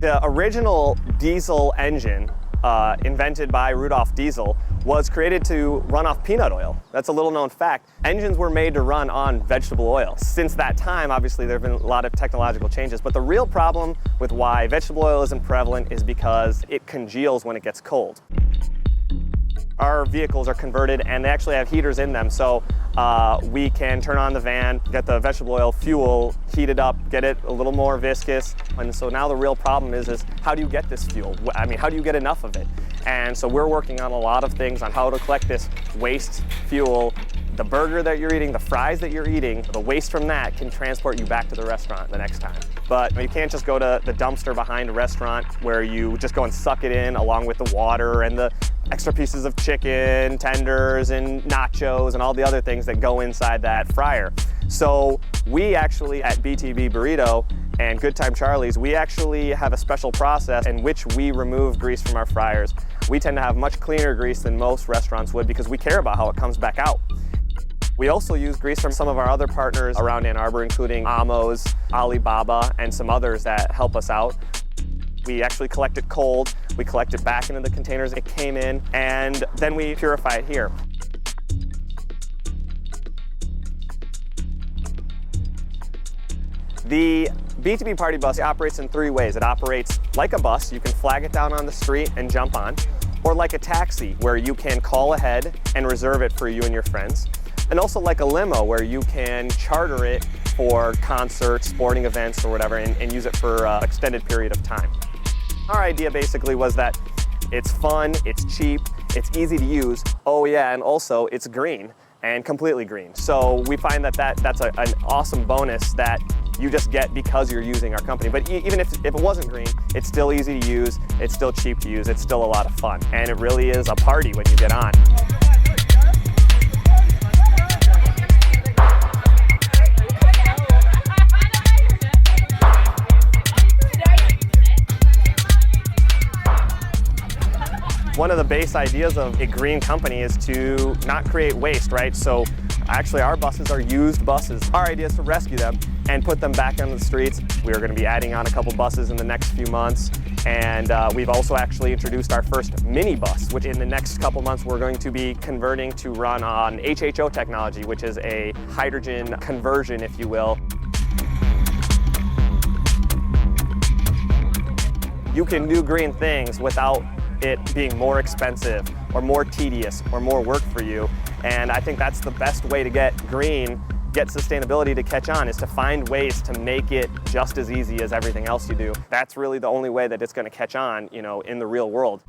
The original diesel engine, invented by Rudolf Diesel, was created to run off peanut oil. That's a little known fact. Engines were made to run on vegetable oil. Since that time, obviously, there have been a lot of technological changes, but the real problem with why vegetable oil isn't prevalent is because it congeals when it gets cold. Our vehicles are converted and they actually have heaters in them, so we can turn on the van, get the vegetable oil fuel heated up, get it a little more viscous. And so now the real problem is how do you get this fuel? I mean, how do you get enough of it? And so we're working on a lot of things on how to collect this waste fuel. The burger that you're eating, the fries that you're eating, the waste from that can transport you back to the restaurant the next time. But you can't just go to the dumpster behind a restaurant where you just go and suck it in along with the water and the extra pieces of chicken, tenders, and nachos, and all the other things that go inside that fryer. So we actually, at BTB Burrito and Good Time Charlie's, we actually have a special process in which we remove grease from our fryers. We tend to have much cleaner grease than most restaurants would because we care about how it comes back out. We also use grease from some of our other partners around Ann Arbor, including Amos, Alibaba, and some others that help us out. We actually collect it cold, we collect it back into the containers it came in, and then we purify it here. The BTB Party Bus operates in 3 ways. It operates like a bus, you can flag it down on the street and jump on, or like a taxi, where you can call ahead and reserve it for you and your friends, and also like a limo, where you can charter it for concerts, sporting events, or whatever, and use it for an extended period of time. Our idea basically was that it's fun, it's cheap, it's easy to use, oh yeah, and also it's green, and completely green. So we find that that's an awesome bonus that you just get because you're using our company. But even if it wasn't green, it's still easy to use, it's still cheap to use, it's still a lot of fun. And it really is a party when you get on. One of the base ideas of a green company is to not create waste, right? So actually our buses are used buses. Our idea is to rescue them and put them back on the streets. We're going to be adding on a couple buses in the next few months. And we've also actually introduced our first mini bus, which in the next couple months we're going to be converting to run on HHO technology, which is a hydrogen conversion, if you will. You can do green things without it being more expensive or more tedious or more work for you. And I think that's the best way to get green, get sustainability to catch on, is to find ways to make it just as easy as everything else you do. That's really the only way that it's going to catch on, in the real world.